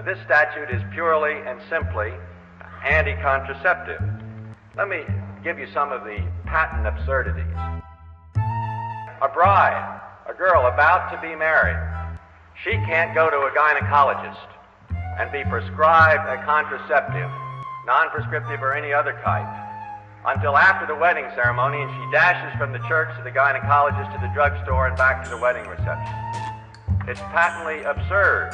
This statute is purely and simply anti-contraceptive. Let me give you some of the patent absurdities. A bride, a girl about to be married, she can't go to a gynecologist and be prescribed a contraceptive, non-prescriptive or any other type, until after the wedding ceremony, and she dashes from the church to the gynecologist to the drugstore and back to the wedding reception. It's patently absurd.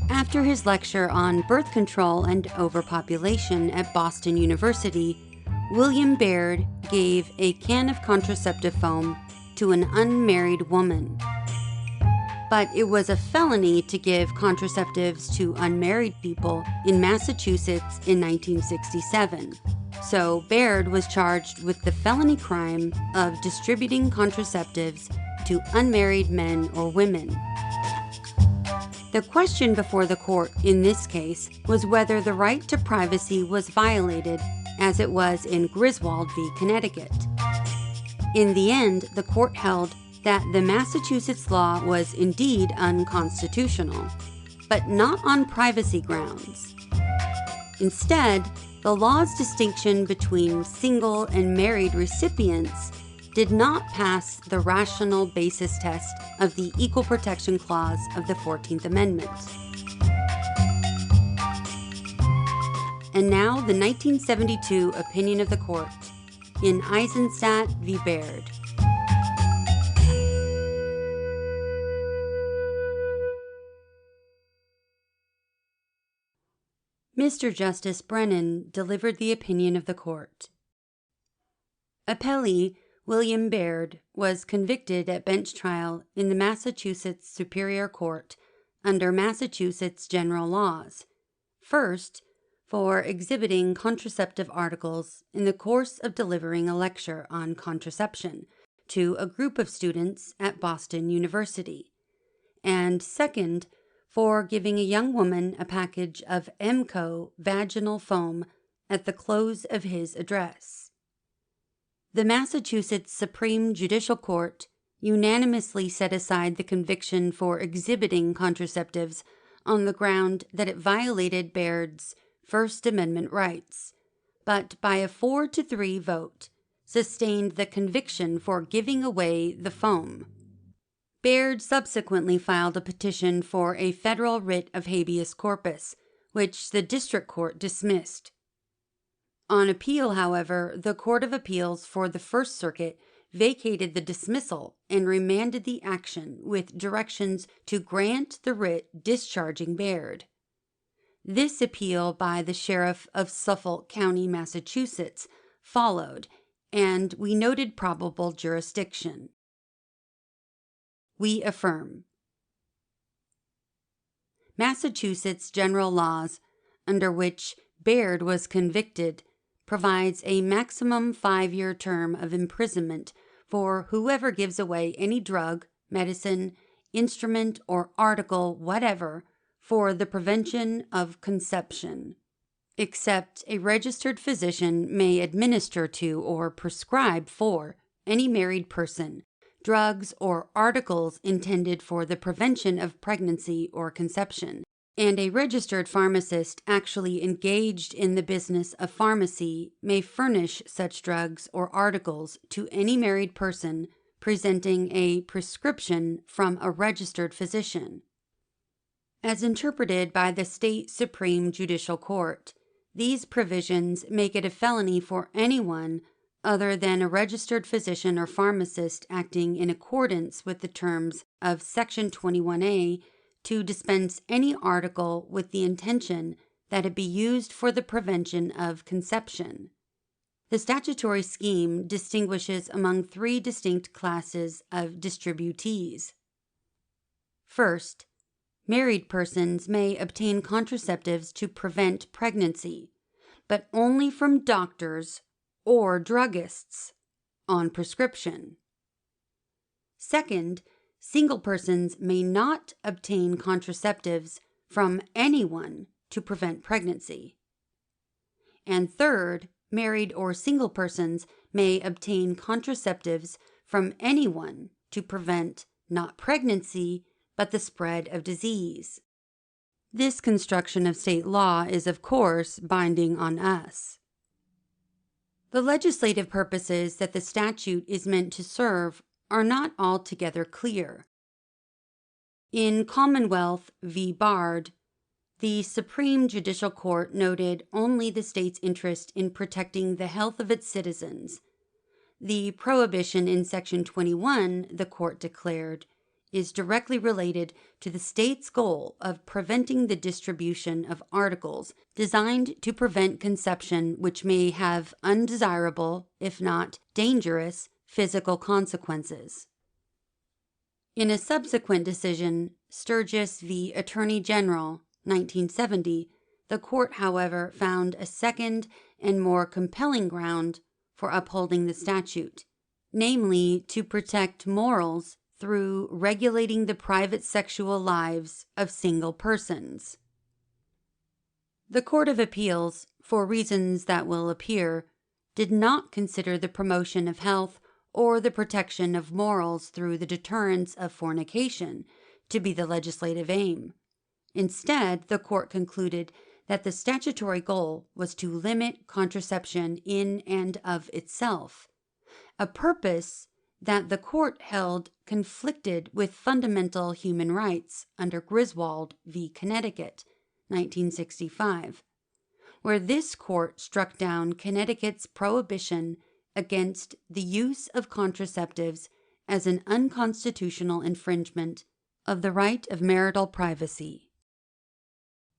After his lecture on birth control and overpopulation at Boston University, William Baird gave a can of contraceptive foam to an unmarried woman. But it was a felony to give contraceptives to unmarried people in Massachusetts in 1967. So Baird was charged with the felony crime of distributing contraceptives to unmarried men or women. The question before the court in this case was whether the right to privacy was violated, as it was in Griswold v. Connecticut. In the end, the court held that the Massachusetts law was indeed unconstitutional, but not on privacy grounds. Instead, the law's distinction between single and married recipients did not pass the rational basis test of the Equal Protection Clause of the 14th Amendment. And now the 1972 opinion of the court in Eisendtadt v. Baird. Mr. Justice Brennan delivered the opinion of the court. Appellee William Baird was convicted at bench trial in the Massachusetts Superior Court under Massachusetts general laws. First, for exhibiting contraceptive articles in the course of delivering a lecture on contraception to a group of students at Boston University. And second, for giving a young woman a package of Emco vaginal foam at the close of his address. The Massachusetts Supreme Judicial Court unanimously set aside the conviction for exhibiting contraceptives on the ground that it violated Baird's First Amendment rights, but by a 4-3 vote, sustained the conviction for giving away the foam. Baird subsequently filed a petition for a federal writ of habeas corpus, which the district court dismissed. On appeal, however, the Court of Appeals for the First Circuit vacated the dismissal and remanded the action with directions to grant the writ discharging Baird. This appeal by the Sheriff of Suffolk County, Massachusetts, followed, and we noted probable jurisdiction. We affirm. Massachusetts general laws, under which Baird was convicted, provides a maximum 5-year term of imprisonment for whoever gives away any drug, medicine, instrument, or article whatever for the prevention of conception, except a registered physician may administer to or prescribe for any married person drugs or articles intended for the prevention of pregnancy or conception, and a registered pharmacist actually engaged in the business of pharmacy may furnish such drugs or articles to any married person presenting a prescription from a registered physician. As interpreted by the State Supreme Judicial Court, these provisions make it a felony for anyone other than a registered physician or pharmacist acting in accordance with the terms of Section 21A to dispense any article with the intention that it be used for the prevention of conception. The statutory scheme distinguishes among 3 distinct classes of distributees. First, married persons may obtain contraceptives to prevent pregnancy, but only from doctors or druggists on prescription. Second, single persons may not obtain contraceptives from anyone to prevent pregnancy. And third, married or single persons may obtain contraceptives from anyone to prevent not pregnancy, but the spread of disease. This construction of state law is, of course, binding on us. The legislative purposes that the statute is meant to serve are not altogether clear. In Commonwealth v. Baird, the Supreme Judicial Court noted only the state's interest in protecting the health of its citizens. The prohibition in Section 21, the court declared, is directly related to the state's goal of preventing the distribution of articles designed to prevent conception which may have undesirable, if not dangerous, physical consequences. In a subsequent decision, Sturgis v. Attorney General, 1970, the court, however, found a second and more compelling ground for upholding the statute, namely to protect morals through regulating the private sexual lives of single persons. The Court of Appeals, for reasons that will appear, did not consider the promotion of health or the protection of morals through the deterrence of fornication to be the legislative aim. Instead, the court concluded that the statutory goal was to limit contraception in and of itself, a purpose that the court held conflicted with fundamental human rights under Griswold v. Connecticut, 1965, where this court struck down Connecticut's prohibition against the use of contraceptives as an unconstitutional infringement of the right of marital privacy.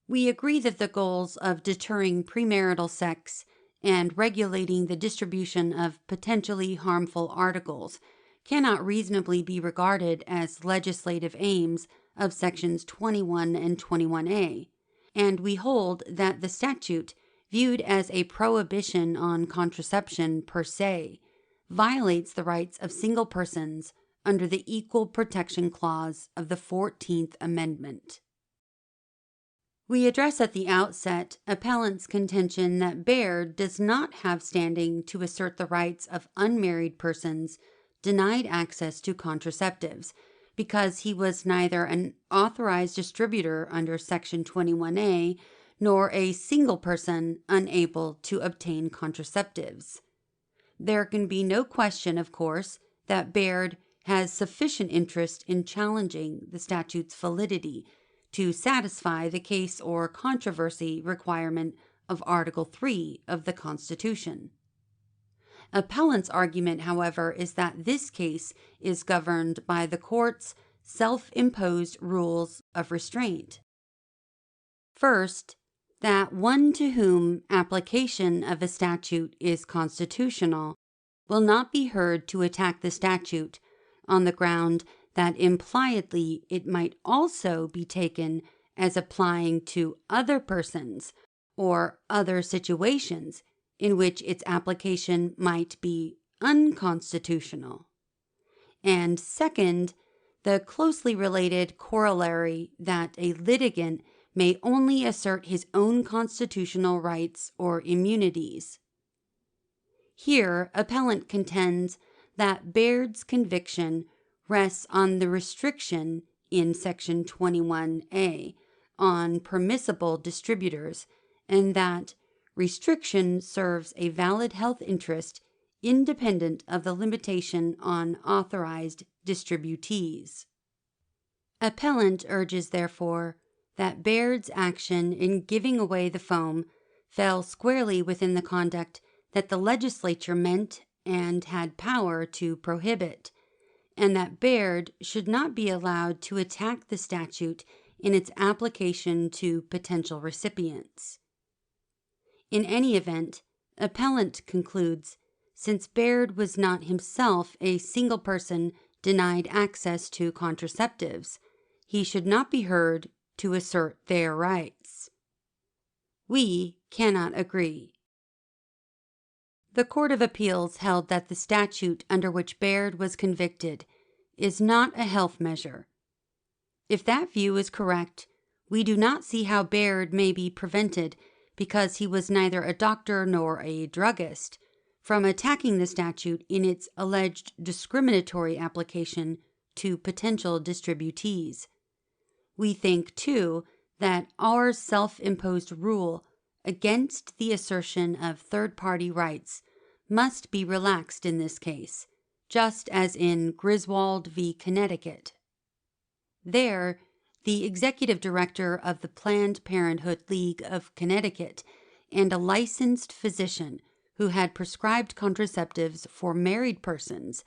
We agree that the goals of deterring premarital sex and regulating the distribution of potentially harmful articles cannot reasonably be regarded as legislative aims of Sections 21 and 21A, and we hold that the statute, viewed as a prohibition on contraception per se, violates the rights of single persons under the Equal Protection Clause of the 14th Amendment. We address at the outset appellant's contention that Baird does not have standing to assert the rights of unmarried persons denied access to contraceptives because he was neither an authorized distributor under Section 21A nor a single person unable to obtain contraceptives. There can be no question, of course, that Baird has sufficient interest in challenging the statute's validity to satisfy the case or controversy requirement of Article 3 of the Constitution. Appellant's argument, however, is that this case is governed by the court's self-imposed rules of restraint. First, that one to whom application of a statute is constitutional will not be heard to attack the statute on the ground that impliedly it might also be taken as applying to other persons or other situations in which its application might be unconstitutional. And second, the closely related corollary that a litigant may only assert his own constitutional rights or immunities. Here, appellant contends that Baird's conviction rests on the restriction in Section 21A on permissible distributors, and that restriction serves a valid health interest independent of the limitation on authorized distributees. Appellant urges, therefore, that Baird's action in giving away the foam fell squarely within the conduct that the legislature meant and had power to prohibit, and that Baird should not be allowed to attack the statute in its application to potential recipients. In any event, appellant concludes, since Baird was not himself a single person denied access to contraceptives, he should not be heard to assert their rights. We cannot agree. The Court of Appeals held that the statute under which Baird was convicted is not a health measure. If that view is correct, we do not see how Baird may be prevented, because he was neither a doctor nor a druggist, from attacking the statute in its alleged discriminatory application to potential distributees. We think, too, that our self-imposed rule against the assertion of third-party rights must be relaxed in this case, just as in Griswold v. Connecticut. There, the executive director of the Planned Parenthood League of Connecticut and a licensed physician who had prescribed contraceptives for married persons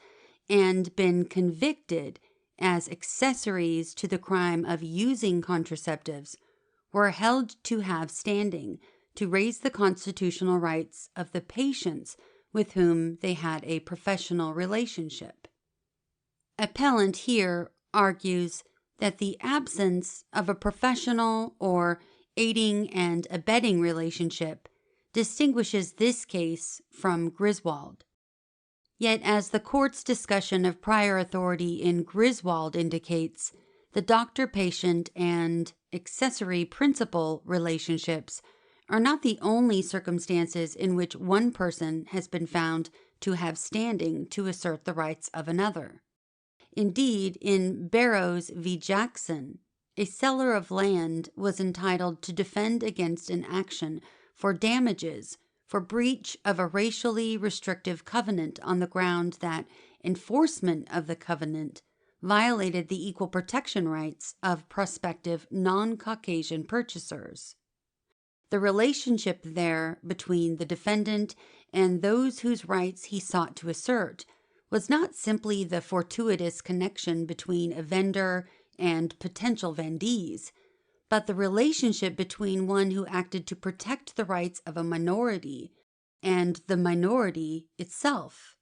and been convicted as accessories to the crime of using contraceptives were held to have standing to raise the constitutional rights of the patients with whom they had a professional relationship. Appellant here argues that the absence of a professional or aiding and abetting relationship distinguishes this case from Griswold. Yet, as the court's discussion of prior authority in Griswold indicates, the doctor-patient and accessory principal relationships are not the only circumstances in which one person has been found to have standing to assert the rights of another. Indeed, in Barrows v. Jackson, a seller of land was entitled to defend against an action for damages for breach of a racially restrictive covenant on the ground that enforcement of the covenant violated the equal protection rights of prospective non-Caucasian purchasers. The relationship there between the defendant and those whose rights he sought to assert was not simply the fortuitous connection between a vendor and potential vendees, but the relationship between one who acted to protect the rights of a minority and the minority itself.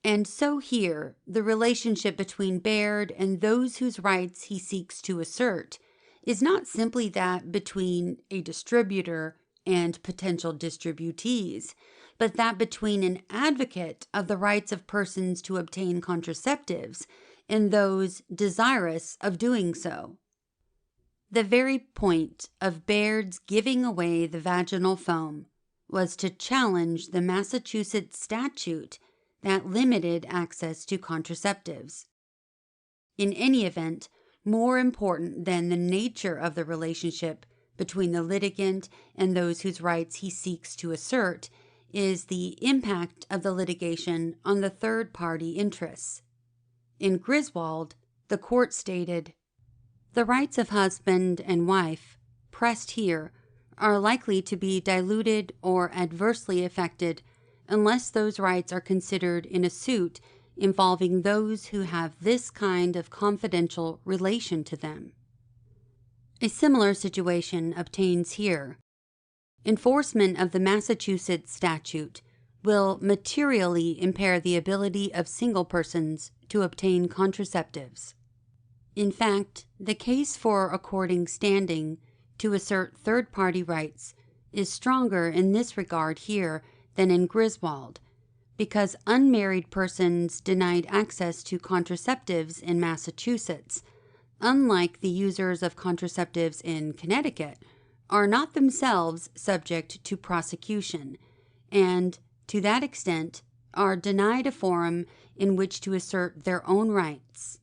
And so here, the relationship between Baird and those whose rights he seeks to assert is not simply that between a distributor and potential distributees, but that between an advocate of the rights of persons to obtain contraceptives and those desirous of doing so. The very point of Baird's giving away the vaginal foam was to challenge the Massachusetts statute that limited access to contraceptives. In any event, more important than the nature of the relationship between the litigant and those whose rights he seeks to assert is the impact of the litigation on the third-party interests. In Griswold, the court stated, "The rights of husband and wife, pressed here, are likely to be diluted or adversely affected unless those rights are considered in a suit involving those who have this kind of confidential relation to them." A similar situation obtains here. Enforcement of the Massachusetts statute will materially impair the ability of single persons to obtain contraceptives. In fact, the case for according standing to assert third-party rights is stronger in this regard here than in Griswold, because unmarried persons denied access to contraceptives in Massachusetts, unlike the users of contraceptives in Connecticut, are not themselves subject to prosecution, and, to that extent, are denied a forum in which to assert their own rights.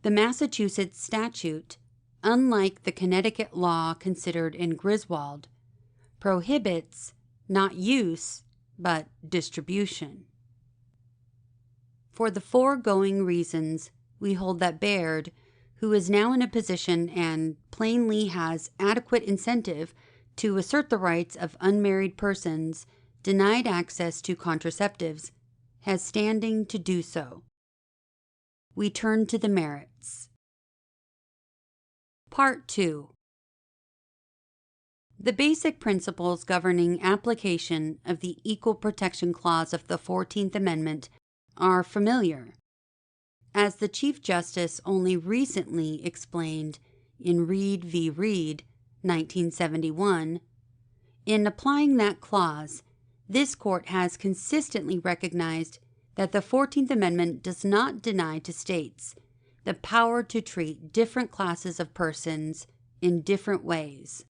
The Massachusetts statute, unlike the Connecticut law considered in Griswold, prohibits not use, but distribution. For the foregoing reasons, we hold that Baird, who is now in a position and plainly has adequate incentive to assert the rights of unmarried persons denied access to contraceptives, has standing to do so. We turn to the merits. Part 2. The basic principles governing application of the Equal Protection Clause of the 14th Amendment are familiar. As the Chief Justice only recently explained in Reed v. Reed, 1971, in applying that clause, this court has consistently recognized that the 14th Amendment does not deny to states the power to treat different classes of persons in different ways.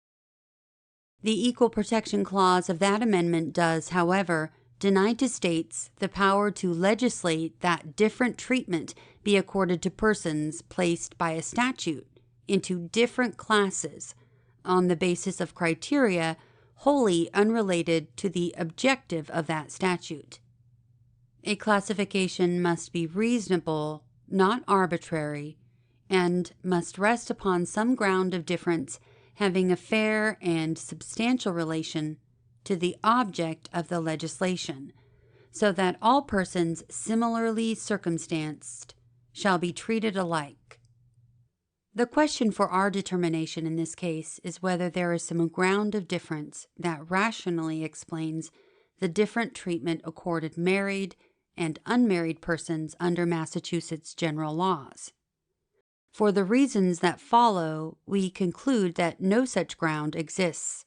The Equal Protection Clause of that amendment does, however, deny to states the power to legislate that different treatment be accorded to persons placed by a statute into different classes on the basis of criteria wholly unrelated to the objective of that statute. A classification must be reasonable, not arbitrary, and must rest upon some ground of difference having a fair and substantial relation to the object of the legislation, so that all persons similarly circumstanced shall be treated alike. The question for our determination in this case is whether there is some ground of difference that rationally explains the different treatment accorded married and unmarried persons under Massachusetts general laws. For the reasons that follow, we conclude that no such ground exists.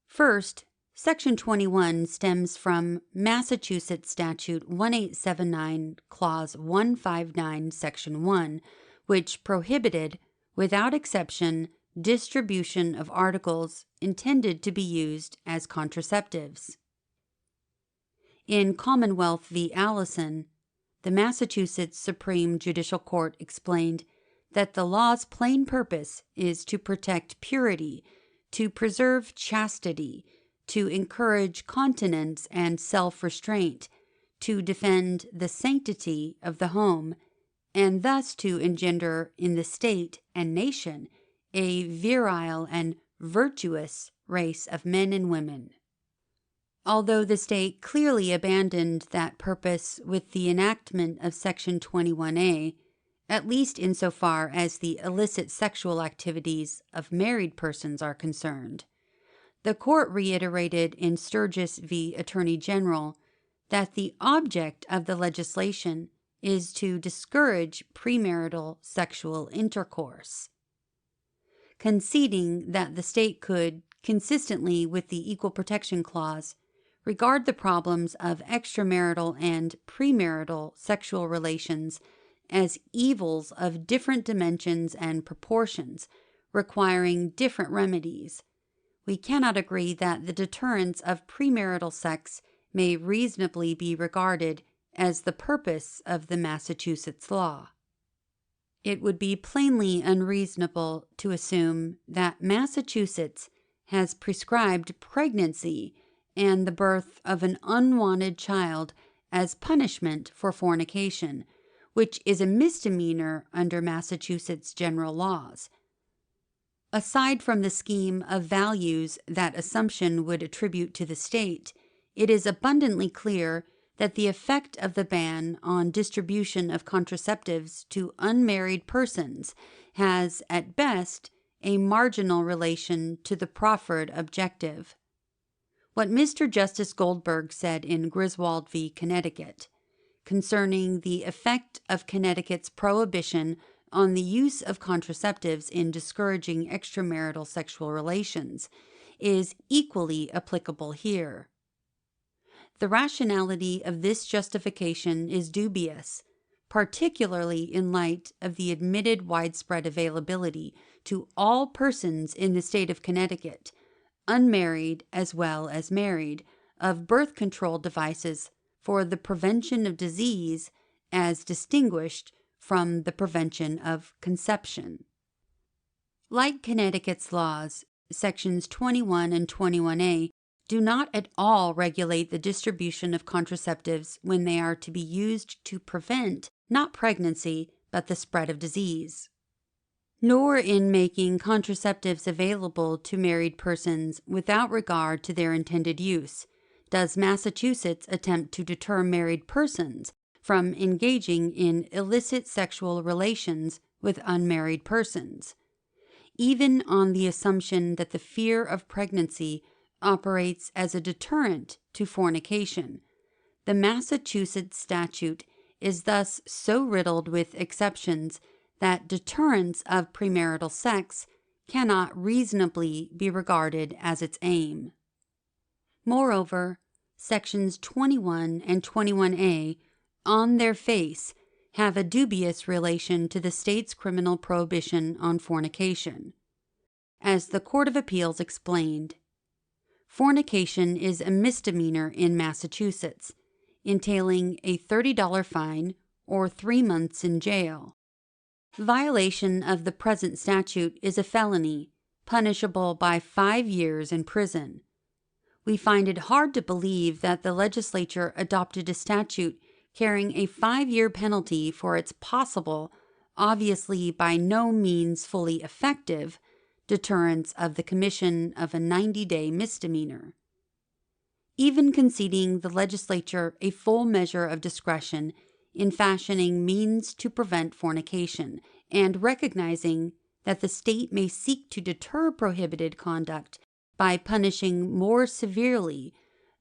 First, Section 21 stems from Massachusetts Statute 1879, Clause 159, Section 1, which prohibited, without exception, distribution of articles intended to be used as contraceptives. In Commonwealth v. Allison, the Massachusetts Supreme Judicial Court explained that the law's plain purpose is to protect purity, to preserve chastity, to encourage continence and self-restraint, to defend the sanctity of the home, and thus to engender in the state and nation a virile and virtuous race of men and women. Although the state clearly abandoned that purpose with the enactment of Section 21A, at least insofar as the illicit sexual activities of married persons are concerned, the court reiterated in Sturgis v. Attorney General that the object of the legislation is to discourage premarital sexual intercourse. Conceding that the state could, consistently with the Equal Protection Clause, regard the problems of extramarital and premarital sexual relations as evils of different dimensions and proportions, requiring different remedies, we cannot agree that the deterrence of premarital sex may reasonably be regarded as the purpose of the Massachusetts law. It would be plainly unreasonable to assume that Massachusetts has prescribed pregnancy and the birth of an unwanted child as punishment for fornication, which is a misdemeanor under Massachusetts general laws. Aside from the scheme of values that assumption would attribute to the state, it is abundantly clear that the effect of the ban on distribution of contraceptives to unmarried persons has, at best, a marginal relation to the proffered objective. What Mr. Justice Goldberg said in Griswold v. Connecticut concerning the effect of Connecticut's prohibition on the use of contraceptives in discouraging extramarital sexual relations is equally applicable here. The rationality of this justification is dubious, particularly in light of the admitted widespread availability to all persons in the state of Connecticut, unmarried as well as married, of birth control devices for the prevention of disease as distinguished from the prevention of conception. Like Connecticut's laws, Sections 21 and 21A do not at all regulate the distribution of contraceptives when they are to be used to prevent not pregnancy but the spread of disease. Nor in making contraceptives available to married persons without regard to their intended use does Massachusetts attempt to deter married persons from engaging in illicit sexual relations with unmarried persons. Even on the assumption that the fear of pregnancy operates as a deterrent to fornication, the Massachusetts statute is thus so riddled with exceptions that deterrence of premarital sex cannot reasonably be regarded as its aim. Moreover, Sections 21 and 21A, on their face, have a dubious relation to the state's criminal prohibition on fornication. As the Court of Appeals explained, fornication is a misdemeanor in Massachusetts, entailing a $30 fine or 3 months in jail. Violation of the present statute is a felony, punishable by 5 years in prison. We find it hard to believe that the legislature adopted a statute carrying a 5-year penalty for its possible, obviously by no means fully effective, deterrence of the commission of a 90-day misdemeanor. Even conceding the legislature a full measure of discretion in fashioning means to prevent fornication, and recognizing that the state may seek to deter prohibited conduct by punishing more severely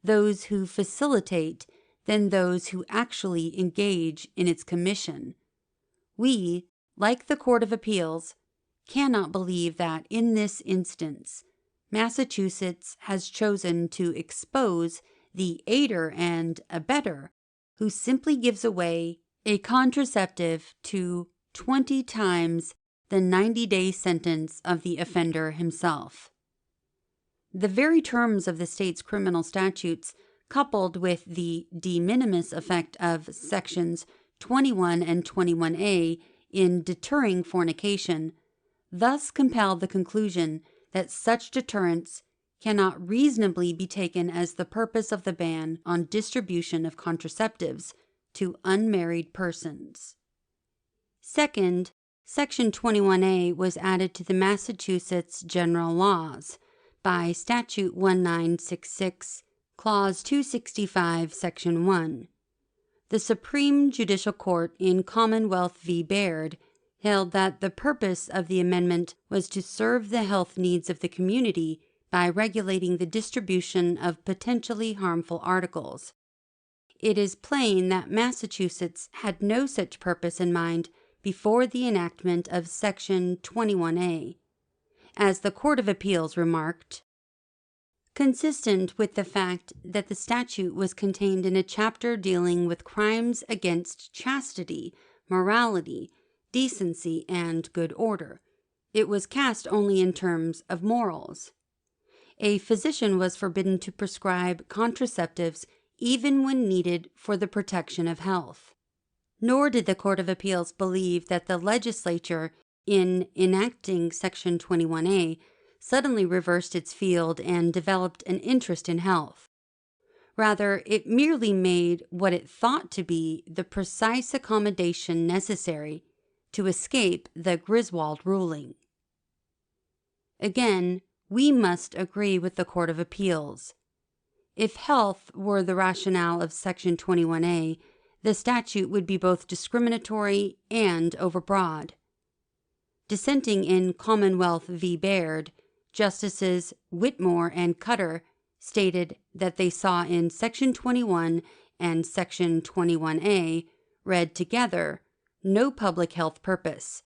those who facilitate than those who actually engage in its commission, we, like the Court of Appeals, cannot believe that in this instance Massachusetts has chosen to expose the aider and abettor who simply gives away a contraceptive to 20 times the 90-day sentence of the offender himself. The very terms of the state's criminal statutes, coupled with the de minimis effect of sections 21 and 21A in deterring fornication, thus compel the conclusion that such deterrence cannot reasonably be taken as the purpose of the ban on distribution of contraceptives to unmarried persons. Second, Section 21A was added to the Massachusetts General Laws by Statute 1966, Clause 265, Section 1. The Supreme Judicial Court in Commonwealth v. Baird held that the purpose of the amendment was to serve the health needs of the community by regulating the distribution of potentially harmful articles. It is plain that Massachusetts had no such purpose in mind before the enactment of Section 21A. As the Court of Appeals remarked, consistent with the fact that the statute was contained in a chapter dealing with crimes against chastity, morality, decency, and good order, it was cast only in terms of morals. A physician was forbidden to prescribe contraceptives even when needed for the protection of health. Nor did the Court of Appeals believe that the legislature, in enacting Section 21A, suddenly reversed its field and developed an interest in health. Rather, it merely made what it thought to be the precise accommodation necessary to escape the Griswold ruling. Again, we must agree with the Court of Appeals. If health were the rationale of Section 21A, the statute would be both discriminatory and overbroad. Dissenting in Commonwealth v. Baird, Justices Whitmore and Cutter stated that they saw in Section 21 and Section 21A, read together, no public health purpose.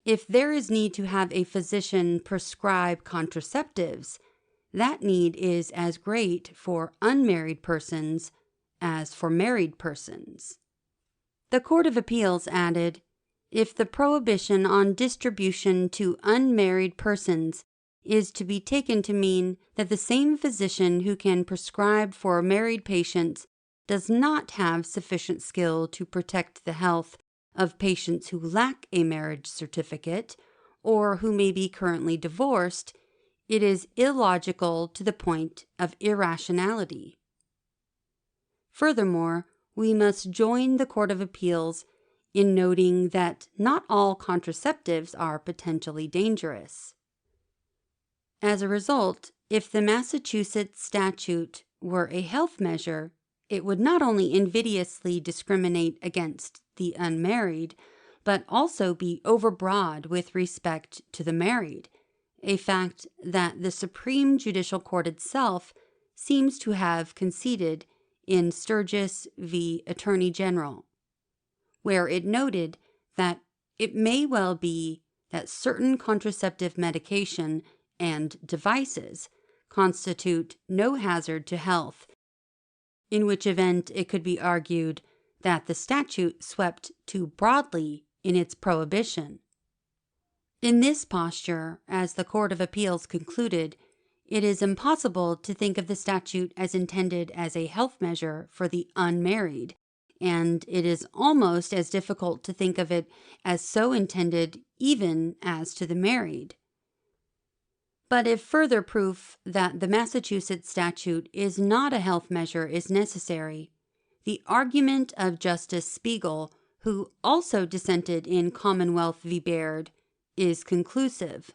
If there is need to have a physician prescribe contraceptives, that need is as great for unmarried persons as for married persons. The Court of Appeals added, if the prohibition on distribution to unmarried persons is to be taken to mean that the same physician who can prescribe for married patients does not have sufficient skill to protect the health of patients who lack a marriage certificate or who may be currently divorced, it is illogical to the point of irrationality. Furthermore, we must join the Court of Appeals in noting that not all contraceptives are potentially dangerous. As a result, if the Massachusetts statute were a health measure, it would not only invidiously discriminate against the unmarried, but also be overbroad with respect to the married, a fact that the Supreme Judicial Court itself seems to have conceded in Sturgis v. Attorney General, where it noted that it may well be that certain contraceptive medication and devices constitute no hazard to health, in which event it could be argued that the statute swept too broadly in its prohibition. In this posture, as the Court of Appeals concluded, it is impossible to think of the statute as intended as a health measure for the unmarried, and it is almost as difficult to think of it as so intended even as to the married. But if further proof that the Massachusetts statute is not a health measure is necessary, the argument of Justice Spiegel, who also dissented in Commonwealth v. Baird, is conclusive.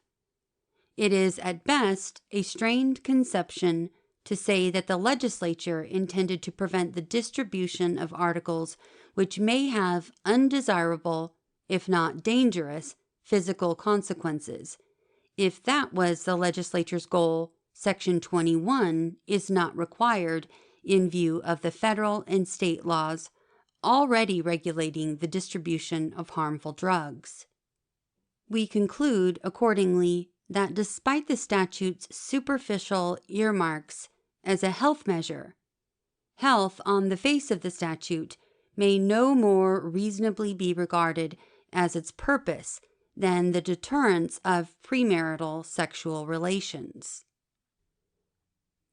It is at best a strained conception to say that the legislature intended to prevent the distribution of articles which may have undesirable, if not dangerous, physical consequences. If that was the legislature's goal, Section 21 is not required in view of the federal and state laws already regulating the distribution of harmful drugs. We conclude, accordingly, that despite the statute's superficial earmarks as a health measure, health on the face of the statute may no more reasonably be regarded as its purpose than the deterrence of premarital sexual relations.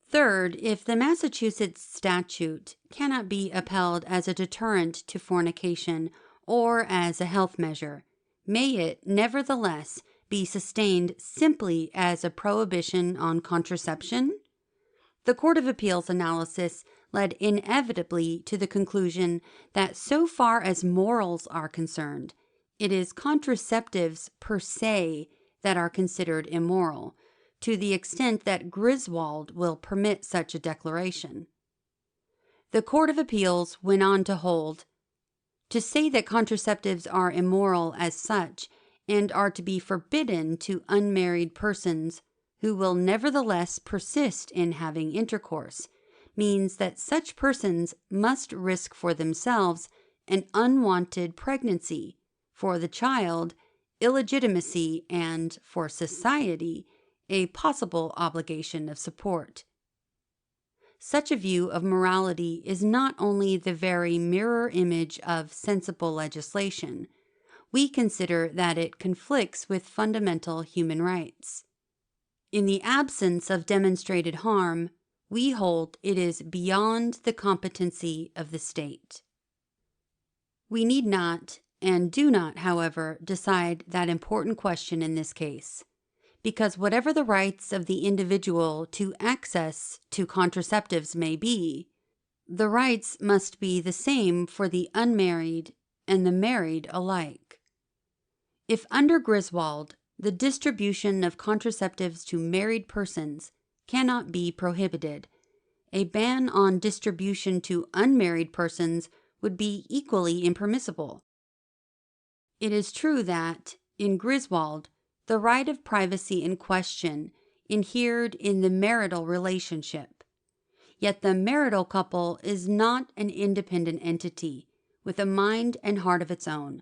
Third, if the Massachusetts statute cannot be upheld as a deterrent to fornication or as a health measure, may it nevertheless be sustained simply as a prohibition on contraception? The Court of Appeals analysis led inevitably to the conclusion that so far as morals are concerned, it is contraceptives per se that are considered immoral, to the extent that Griswold will permit such a declaration. The Court of Appeals went on to hold, to say that contraceptives are immoral as such and are to be forbidden to unmarried persons who will nevertheless persist in having intercourse means that such persons must risk for themselves an unwanted pregnancy, for the child, illegitimacy, and for society, a possible obligation of support. Such a view of morality is not only the very mirror image of sensible legislation, we consider that it conflicts with fundamental human rights. In the absence of demonstrated harm, we hold it is beyond the competency of the state. We need not, and do not, however, decide that important question in this case, because whatever the rights of the individual to access to contraceptives may be, the rights must be the same for the unmarried and the married alike. If under Griswold, the distribution of contraceptives to married persons cannot be prohibited, a ban on distribution to unmarried persons would be equally impermissible. It is true that, in Griswold, the right of privacy in question inhered in the marital relationship. Yet the marital couple is not an independent entity with a mind and heart of its own,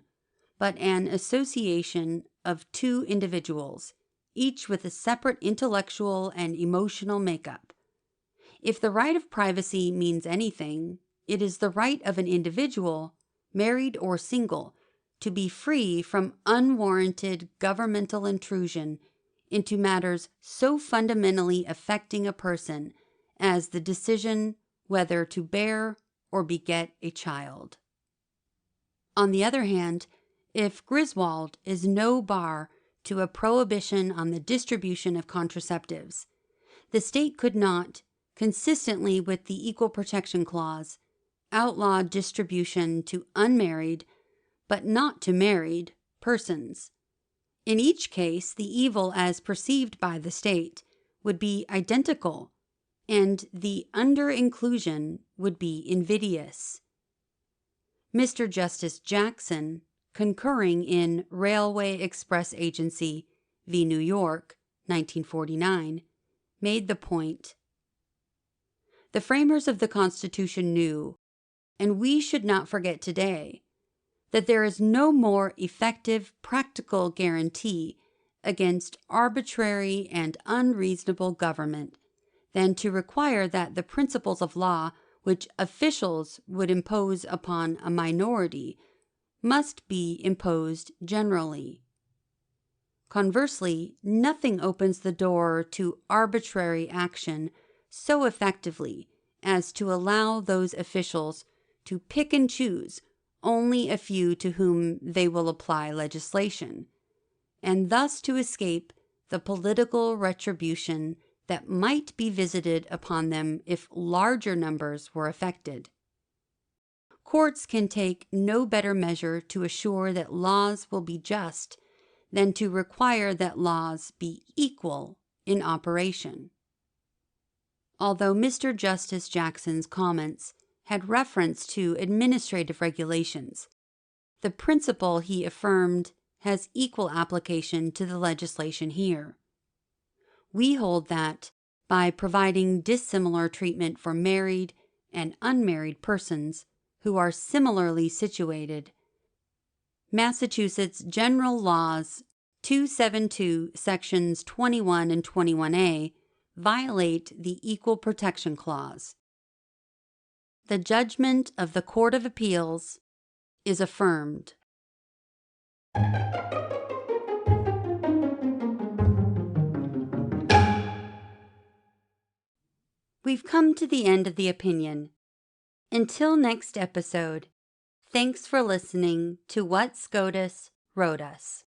but an association of two individuals, each with a separate intellectual and emotional makeup. If the right of privacy means anything, it is the right of an individual, married or single, to be free from unwarranted governmental intrusion into matters so fundamentally affecting a person as the decision whether to bear or beget a child. On the other hand, if Griswold is no bar to a prohibition on the distribution of contraceptives, the state could not, consistently with the Equal Protection Clause, outlaw distribution to unmarried but not to married persons. In each case, the evil as perceived by the state would be identical, and the under-inclusion would be invidious. Mr. Justice Jackson, concurring in Railway Express Agency v. New York, 1949, made the point. The framers of the Constitution knew, and we should not forget today, that there is no more effective practical guarantee against arbitrary and unreasonable government than to require that the principles of law which officials would impose upon a minority must be imposed generally. Conversely, nothing opens the door to arbitrary action so effectively as to allow those officials to pick and choose only a few to whom they will apply legislation, and thus to escape the political retribution that might be visited upon them if larger numbers were affected. Courts can take no better measure to assure that laws will be just than to require that laws be equal in operation. Although Mr. Justice Jackson's comments had reference to administrative regulations, the principle he affirmed has equal application to the legislation here. We hold that, by providing dissimilar treatment for married and unmarried persons who are similarly situated, Massachusetts General Laws 272, Sections 21 and 21A violate the Equal Protection Clause. The judgment of the Court of Appeals is affirmed. We've come to the end of the opinion. Until next episode, thanks for listening to What SCOTUS Wrote Us.